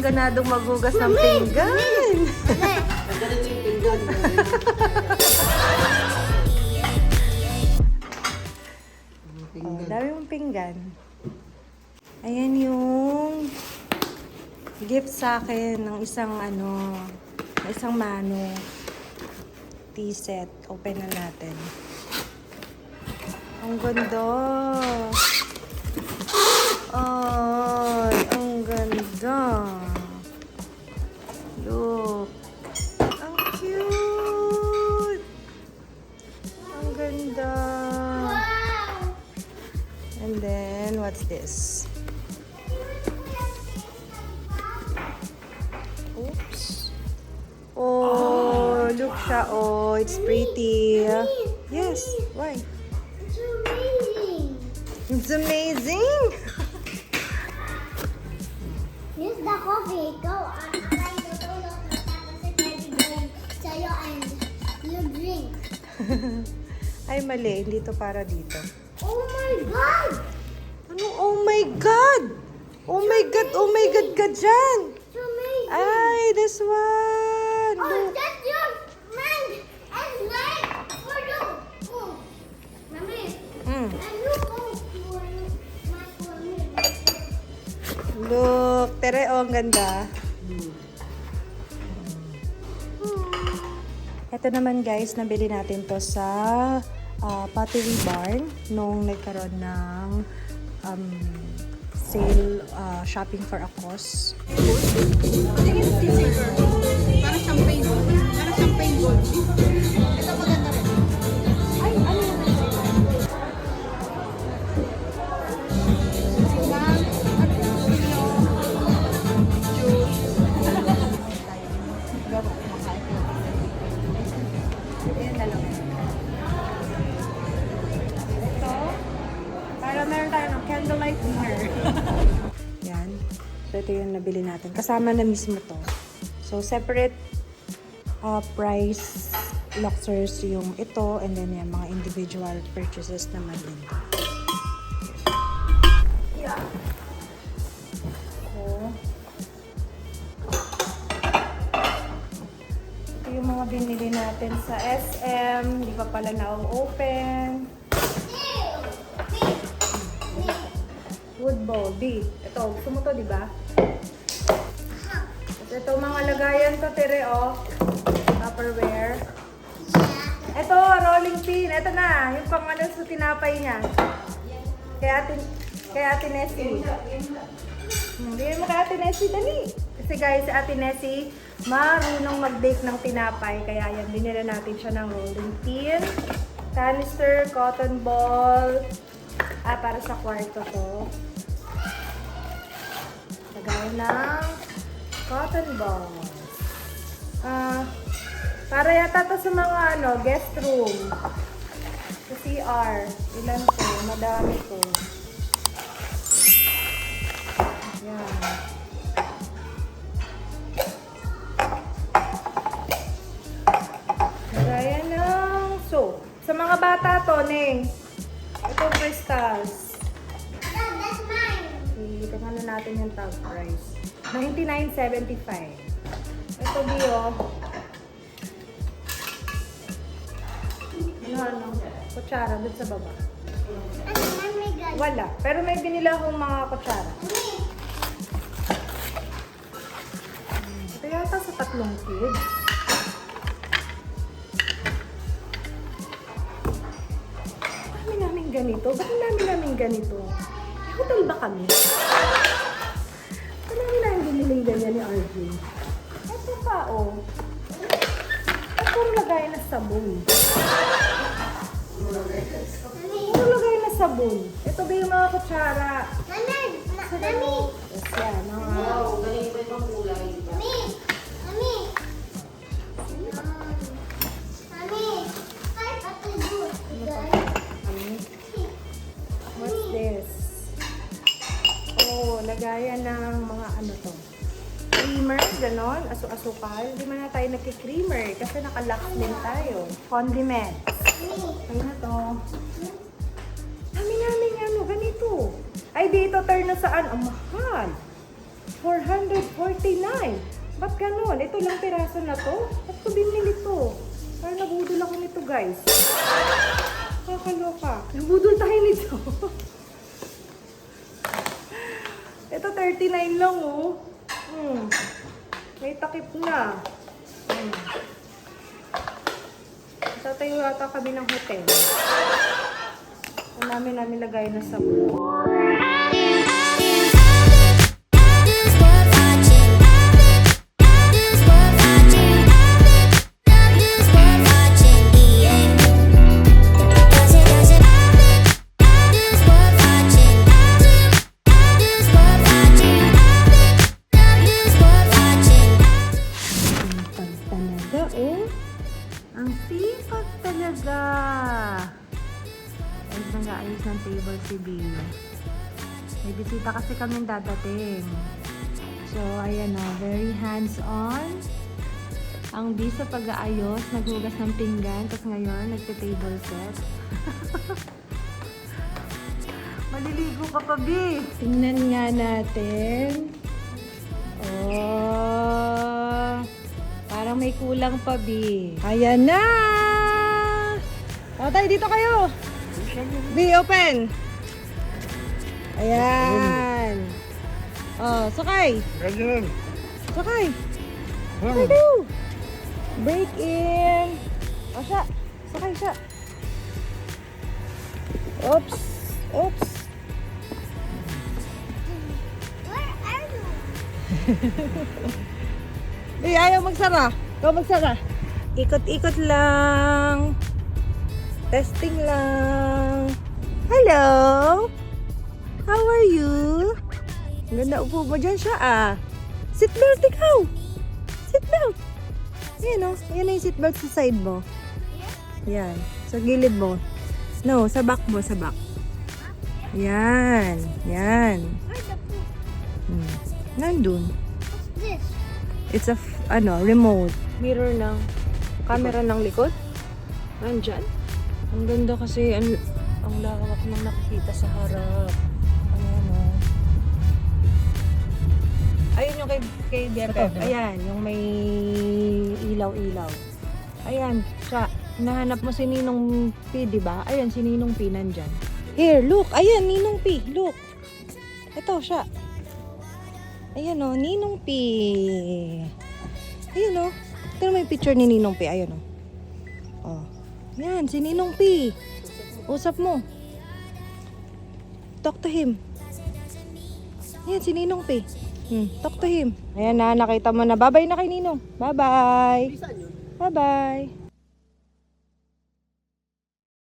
ganadong maghugas ng pinggan. Ganito yung pinggan. Oh, dami mong pinggan. Ayan yung gift sa akin ng isang isang mano tea set. Open na natin. Ang ganda. Ay, ang ganda. Look. Ang cute. Ang ganda. And then, what's this? Oops. Oh, look siya. Oh, it's pretty. Yes, why? It's amazing. It's amazing. Here's the coffee. Go on. Try to tulog na tapos si Teddy Bear sa'yo and you drink. Ay, mali. Hindi to para dito. Oh my God! Ano? Oh my God! Oh my God! Oh my God ka dyan! It's amazing. Ay, this one! Oh, Look. that's your friend and like for you. Oh, Mami. Mm. And you go for me. Look. Tere, oh, ang ganda. Ito naman guys, nabili natin to sa Pottery Barn nung nagkaroon ng sale, shopping for a cause. Para champagne gold. Para champagne gold. Ito maganda rin. Ay, ano yung Ayan, dalawa. Ito, para meron tayo ng candlelight dinner. Yan. So, ito yung nabili natin. Kasama na mismo to. So, separate price Luxors yung ito, and then yung mga individual purchases naman din. Yeah. So, ito yung mga binili natin sa SM. Hindi pa pala na-open. Wood bowl, B. Ito, gusto mo to, di ba? Ito mga lagayan to, Tere, oh. Tupperware. Ito, rolling pin. Ito na, yung pang ano sa tinapay niya. Kay Ate Nessie. Bigyan mo kay Ate Nessie, dali. Kasi guys, si Ate Nessie, marunong mag-bake ng tinapay. Kaya yan, binila natin siya ng rolling pin. Canister, cotton ball. Para sa kwarto to. Lagayan ng cotton balls. Para yata to sa mga guest room. Sa CR. Ilan to? Madami to. Yan. Lagayan ng soap. Sa mga bata to, Neng. Ito crystals. Dad, that's mine. Tingnan na natin yung tag price. $99.75. Ito, Bio. Ano? Kutsara, doon sa baba. Ano, Mami, God? Wala. Pero may binila akong mga kutsara. Ito yata sa 3 kids. Dami namin ganito. Bakit namin ganito? May hotel ba kami? Marami na yung biniling ganyan ni RJ. Ito pa, oh. At puro lagay na sabon. Puro lagay na sabon. Ito ba yung mga kutsara? Mami, Mami, Yes, yan. Mga... Wow, galing pa yung kulay. Mami, Mami. Mami, hi, Ate Jude. What's this? Oh, lagayan ng mga ano to. Creamer, ganon. Aso-asukal. Hindi man na tayo nagki-creamer kasi naka-lock din tayo. Condiments. Ay na to. Dami namin ano, ganito. Ay, dito turn na saan? Ang mahal. 449. Ba't ganun? Ito lang piraso na to? Ba't ko binili to? Parang nabudol ako nito, guys. Kakaloka. Nabudol tayo nito. Ito 39 lang, oh. May takip na. Tatayo yata kami ng hotel. Ang namin lagay na sabon. Ang sipag talaga. Ayos na ayos ng table si Bill. May bisita kasi kaming dadating. So, ayan o, very hands-on. Ang B sa pag-aayos, naghugas ng pinggan, tapos ngayon, nagte-table set. Maliligo ka pa, B. Tingnan nga natin. Oh, parang may kulang pa, B. Ayan na! Tatay, dito kayo! B, open! Ayan! Oh, sakay! Sakay! Hello! Break in! O siya! Sakay siya! Oops! Oops! Where are you? Ayaw magsara. Ikaw magsara. Ikot-ikot lang. Testing lang. Hello? How are you? Ang ganda upo mo dyan siya ah. Seatbelt ikaw. Seatbelt. Ayan o. Ayan na yung seatbelt sa side mo. Yan. Sa gilid mo. No, sa back mo. Sa back. Yan. Yan. Where's the food? Nandun. What's this? It's a, remote. Mirror ng camera ng likod. Nandyan. Ang ganda kasi, ang lawak ng nakikita sa harap. Ayan o. Ayun yung kay BFF. Ayan, yung may ilaw-ilaw. Ayan, siya. Hinahanap mo si Ninong P, di ba? Ayan, si Ninong P nandyan. Here, look. Ayan, Ninong P. Look. Ito, siya. Ayan o, Ninong P. Ayan o. Ito na may picture ni Ninong P. Ayan o. Oh. Ayan, si Ninong P. Usap mo. Talk to him. Ayan, si Ninong P. Talk to him. Ayan na, nakita mo na. Bye-bye na kay Ninong. Bye-bye. Bye-bye.